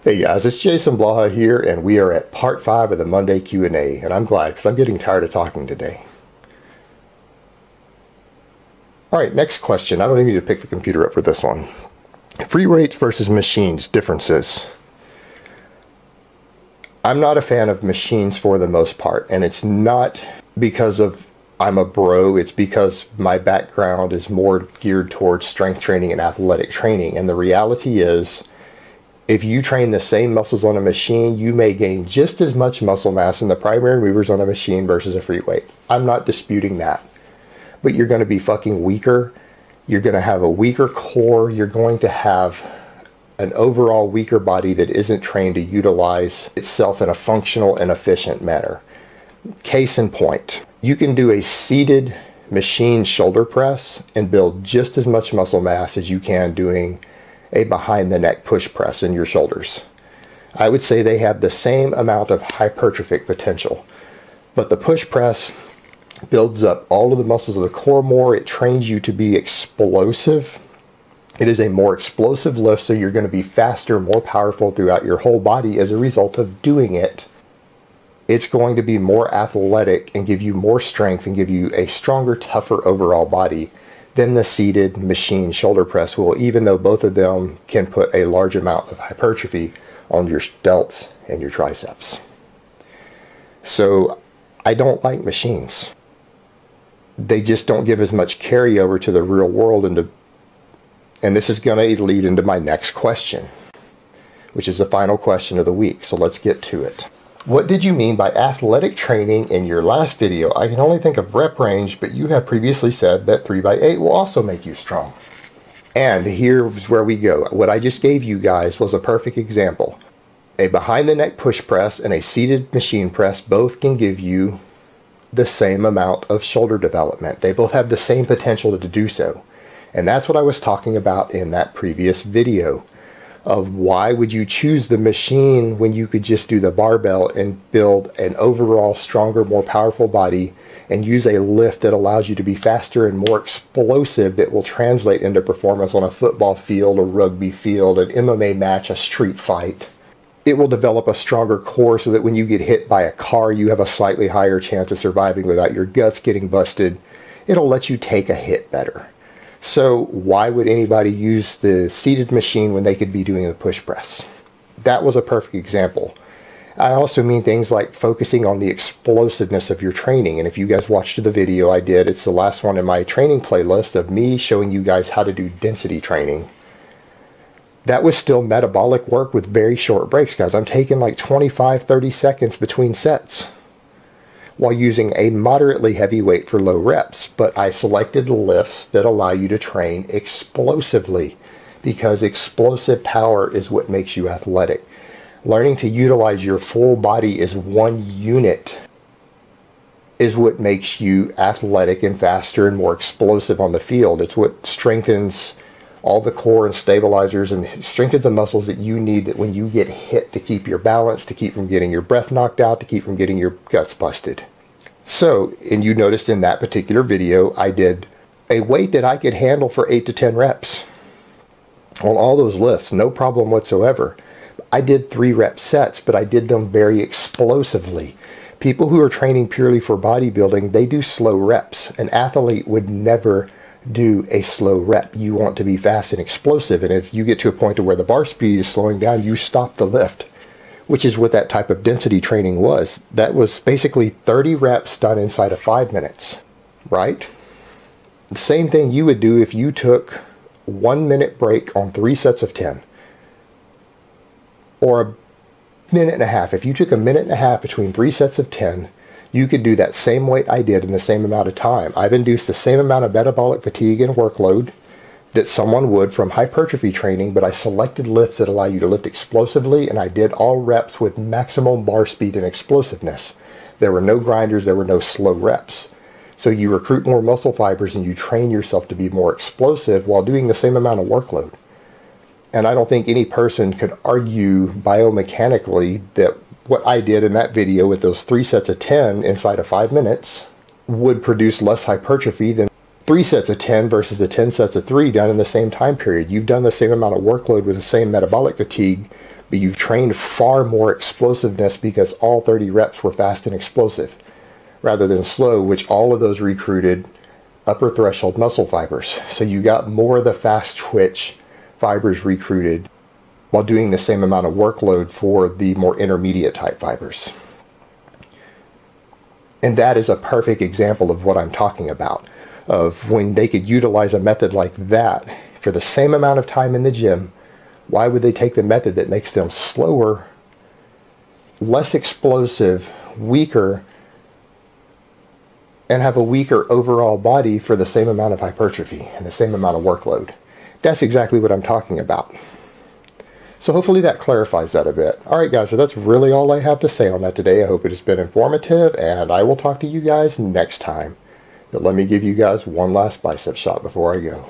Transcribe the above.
Hey guys, it's Jason Blaha here, and we are at part 5 of the Monday Q&A, and I'm glad because I'm getting tired of talking today. Alright, next question. I don't even need to pick the computer up for this one. Free weights versus machines, differences. I'm not a fan of machines for the most part, and it's not because I'm a bro, it's because my background is more geared towards strength training and athletic training, and the reality is, if you train the same muscles on a machine, you may gain just as much muscle mass in the primary movers on a machine versus a free weight. I'm not disputing that. But you're going to be fucking weaker. You're going to have a weaker core. You're going to have an overall weaker body that isn't trained to utilize itself in a functional and efficient manner. Case in point, you can do a seated machine shoulder press and build just as much muscle mass as you can doing a behind the neck push press in your shoulders. I would say they have the same amount of hypertrophic potential, but the push press builds up all of the muscles of the core more. It trains you to be explosive. It is a more explosive lift, so you're going to be faster, more powerful throughout your whole body as a result of doing it. It's going to be more athletic and give you more strength and give you a stronger, tougher overall body than the seated machine shoulder press will, even though both of them can put a large amount of hypertrophy on your delts and your triceps. So I don't like machines. They just don't give as much carryover to the real world, and this is going to lead into my next question, which is the final question of the week. So let's get to it. What did you mean by athletic training in your last video? I can only think of rep range, but you have previously said that 3x8 will also make you strong. And here's where we go. What I just gave you guys was a perfect example. A behind the neck push press and a seated machine press both can give you the same amount of shoulder development. They both have the same potential to do so. And that's what I was talking about in that previous video. Of why would you choose the machine when you could just do the barbell and build an overall stronger, more powerful body and use a lift that allows you to be faster and more explosive that will translate into performance on a football field, a rugby field, an MMA match, a street fight. It will develop a stronger core so that when you get hit by a car, you have a slightly higher chance of surviving without your guts getting busted. It'll let you take a hit better. So why would anybody use the seated machine when they could be doing the push press? That was a perfect example. I also mean things like focusing on the explosiveness of your training. And if you guys watched the video I did, it's the last one in my training playlist of me showing you guys how to do density training. That was still metabolic work with very short breaks, guys. I'm taking like 25, 30 seconds between sets while using a moderately heavy weight for low reps. But I selected lifts that allow you to train explosively, because explosive power is what makes you athletic. Learning to utilize your full body as one unit is what makes you athletic and faster and more explosive on the field. It's what strengthens all the core and stabilizers and strengthens the muscles that you need that when you get hit to keep your balance, to keep from getting your breath knocked out, to keep from getting your guts busted. So, and you noticed in that particular video, I did a weight that I could handle for 8 to 10 reps on all those lifts, no problem whatsoever. I did 3 rep sets, but I did them very explosively. People who are training purely for bodybuilding, they do slow reps. An athlete would never do a slow rep. You want to be fast and explosive, and if you get to a point to where the bar speed is slowing down, you stop the lift, which is what that type of density training was. That was basically 30 reps done inside of 5 minutes, right? The same thing you would do if you took 1 minute break on 3 sets of 10, or a minute and a half. If you took a minute and a half between 3 sets of 10, you could do that same weight I did in the same amount of time. I've induced the same amount of metabolic fatigue and workload that someone would from hypertrophy training, but I selected lifts that allow you to lift explosively, and I did all reps with maximum bar speed and explosiveness. There were no grinders, there were no slow reps. So you recruit more muscle fibers and you train yourself to be more explosive while doing the same amount of workload. And I don't think any person could argue biomechanically that what I did in that video with those 3 sets of 10 inside of 5 minutes would produce less hypertrophy than 3 sets of 10 versus the 10 sets of 3 done in the same time period. You've done the same amount of workload with the same metabolic fatigue, but you've trained far more explosiveness because all 30 reps were fast and explosive rather than slow, which all of those recruited upper threshold muscle fibers. So you got more of the fast twitch fibers recruited while doing the same amount of workload for the more intermediate type fibers. And that is a perfect example of what I'm talking about, of when they could utilize a method like that for the same amount of time in the gym. Why would they take the method that makes them slower, less explosive, weaker, and have a weaker overall body for the same amount of hypertrophy and the same amount of workload? That's exactly what I'm talking about. So hopefully that clarifies that a bit. Alright guys, so that's really all I have to say on that today. I hope it has been informative, and I will talk to you guys next time. But let me give you guys one last bicep shot before I go.